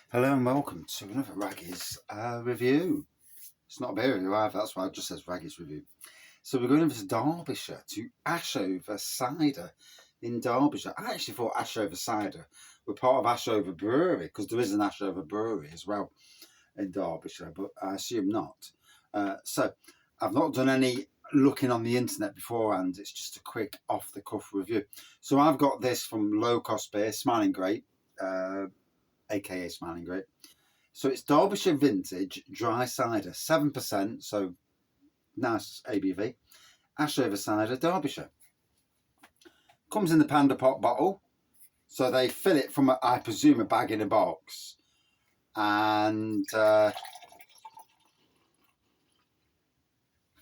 Hello and welcome to another Raggy's review. It's not a beer review either, that's why it just says Raggy's review. So we're going over to Derbyshire, to Ashover Cider in Derbyshire. I actually thought Ashover Cider were part of Ashover Brewery, because there is an Ashover Brewery as well in Derbyshire, but I assume not. So I've not done any looking on the internet beforehand, it's just a quick off-the-cuff review. So I've got this from low-cost beer, Smiling Grape, aka Smiling Grape. So it's Derbyshire Vintage Dry Cider, 7%, so nice ABV. Ashover Cider, Derbyshire. Comes in the Panda Pot bottle. So they fill it from, I presume, a bag in a box. And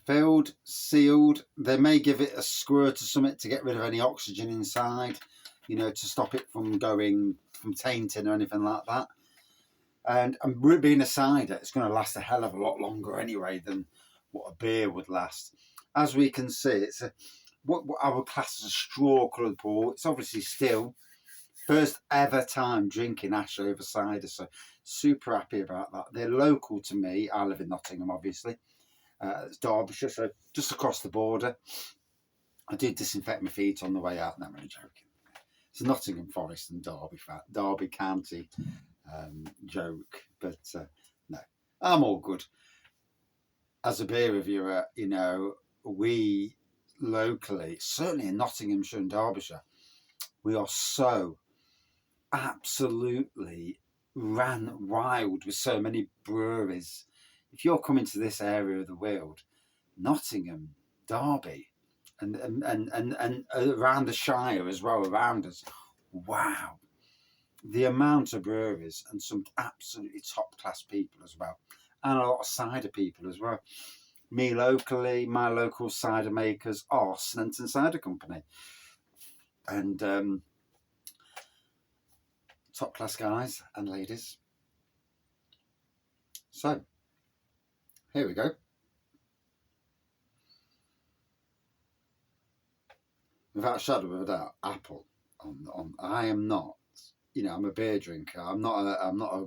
filled, sealed. They may give it a squirt or something to get rid of any oxygen inside, you know, to stop it from tainting or anything like that. And being a cider, it's going to last a hell of a lot longer anyway than what a beer would last. As we can see, it's what I would class as a straw-coloured pour. It's obviously still first ever time drinking Ashover cider, so super happy about that. They're local to me. I live in Nottingham, obviously. It's Derbyshire, so just across the border. I do disinfect my feet on the way out. No, I'm only joking. It's Nottingham Forest and Derby County joke, but no, I'm all good. As a beer reviewer, you know, we locally, certainly in Nottinghamshire and Derbyshire, we are so absolutely ran wild with so many breweries. If you're coming to this area of the world, Nottingham, Derby, and around the Shire as well, around us, wow. The amount of breweries and some absolutely top class people as well, and a lot of cider people as well. Me locally, my local cider makers are Snenton Cider Company, and top class guys and ladies. So here we go. Without a shadow of a doubt, apple. I am not. You know, I'm a beer drinker. I'm not a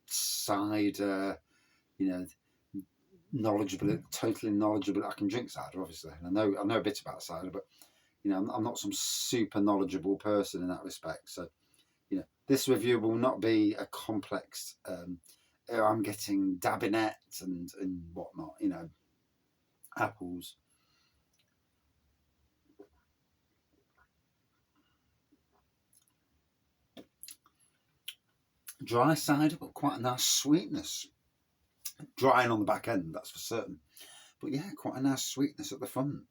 cider. You know, totally knowledgeable. I can drink cider, obviously, and I know a bit about cider, but you know, I'm not some super knowledgeable person in that respect. So, you know, this review will not be a complex. I'm getting dabinet and whatnot. You know, apples. Dry cider, but quite a nice sweetness. Drying on the back end, that's for certain. But yeah, quite a nice sweetness at the front.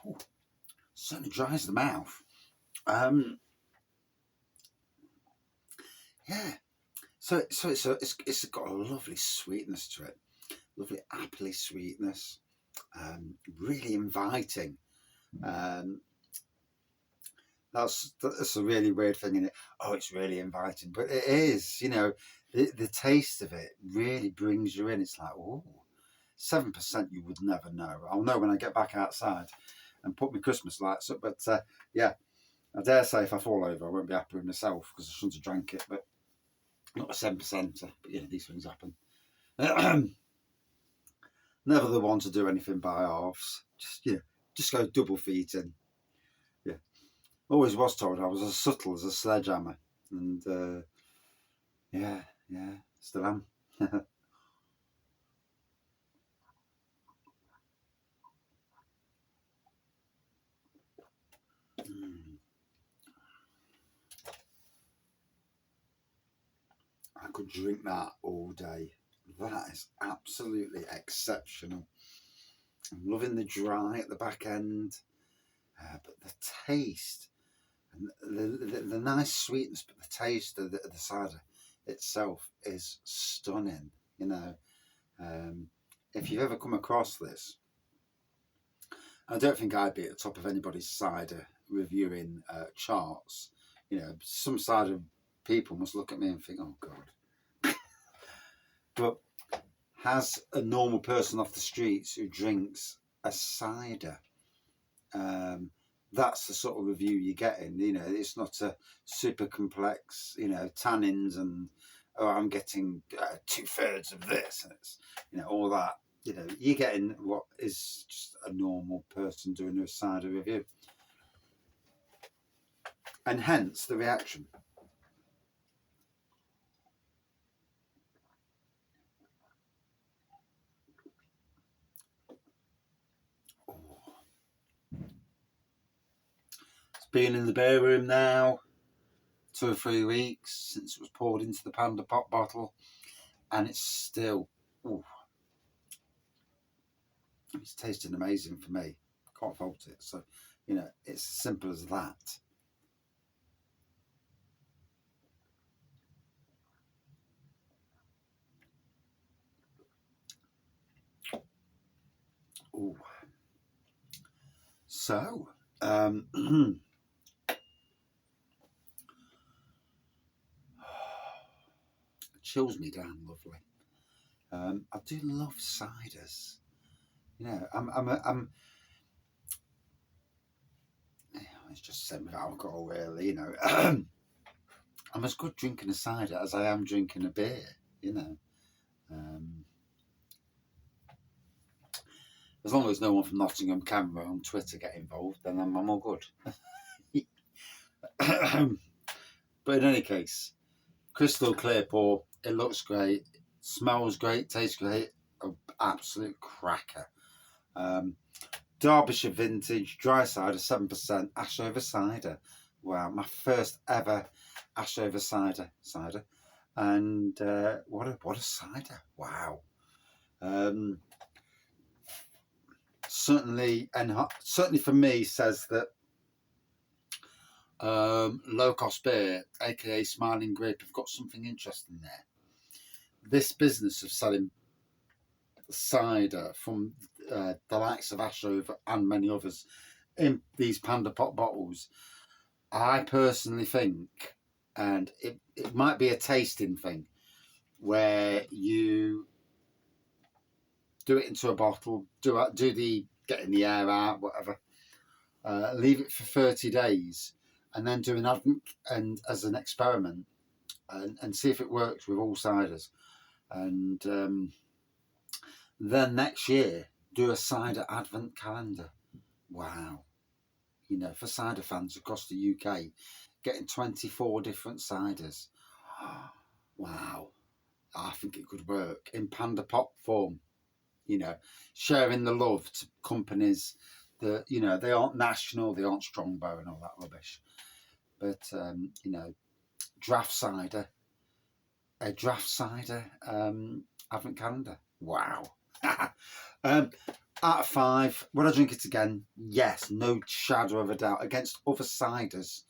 Ooh, certainly dries the mouth. Yeah. So it's got a lovely sweetness to it. Lovely appley sweetness. Really inviting. That's a really weird thing in it. Oh, it's really inviting, but it is. You know, the taste of it really brings you in. It's like, oh, 7%. You would never know. I'll know when I get back outside and put my Christmas lights up. But yeah, I dare say if I fall over, I won't be happy with myself because I shouldn't have drank it. But not a 7%. But yeah, these things happen. Never the one to do anything by halves. Just go double feet in. Yeah. Always was told I was as subtle as a sledgehammer, and yeah, still am. I could drink that all day. That is absolutely exceptional. I'm loving the dry at the back end, but the taste and the nice sweetness, but the taste of the cider itself is stunning. You know, if you've ever come across this, I don't think I'd be at the top of anybody's cider reviewing charts. You know, some cider people must look at me and think, "Oh God," but has a normal person off the streets who drinks a cider. That's the sort of review you're getting. You know, it's not a super complex, you know, tannins and, oh, I'm getting 2/3 of this, and it's, you know, all that. You know, you're getting what is just a normal person doing a cider review, and hence the reaction. It's been in the beer room now 2 or 3 weeks since it was poured into the Panda Pop bottle, and it's still, ooh, it's tasting amazing for me. Can't fault it. So, you know, it's as simple as that. Ooh. So, it chills me down, lovely. I do love ciders. You know, I'm it's just same with alcohol, really. You know, I'm as good drinking a cider as I am drinking a beer. You know, as long as no one from Nottingham Camera on Twitter get involved, then I'm all good. But in any case, crystal clear pour. It looks great, smells great, tastes great. An absolute cracker. Derbyshire vintage dry cider, 7%, Ashover Cider. Wow, my first ever Ashover cider, and what a cider! Wow. Certainly for me says that low cost beer, aka Smiling Grape, have got something interesting there. This business of selling cider from the likes of Ashover and many others in these Panda Pop bottles, I personally think, and it might be a tasting thing, where you do it into a bottle, do the getting the air out, whatever, leave it for 30 days, and then do an advent and as an experiment, and see if it works with all ciders, and then next year do a cider advent calendar. Wow. You know, for cider fans across the UK, getting 24 different ciders. Wow. I think it could work in Panda Pop form. You know, sharing the love to companies that, you know, they aren't national, they aren't Strongbow and all that rubbish. But, you know, a draft cider advent calendar. Wow. Out of 5, would I drink it again? Yes, no shadow of a doubt. Against other ciders,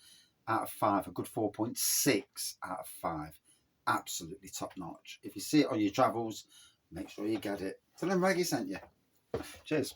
out of 5, a good 4.6 out of 5. Absolutely top notch. If you see it on your travels, make sure you get it. Tell them Maggie sent you. Cheers.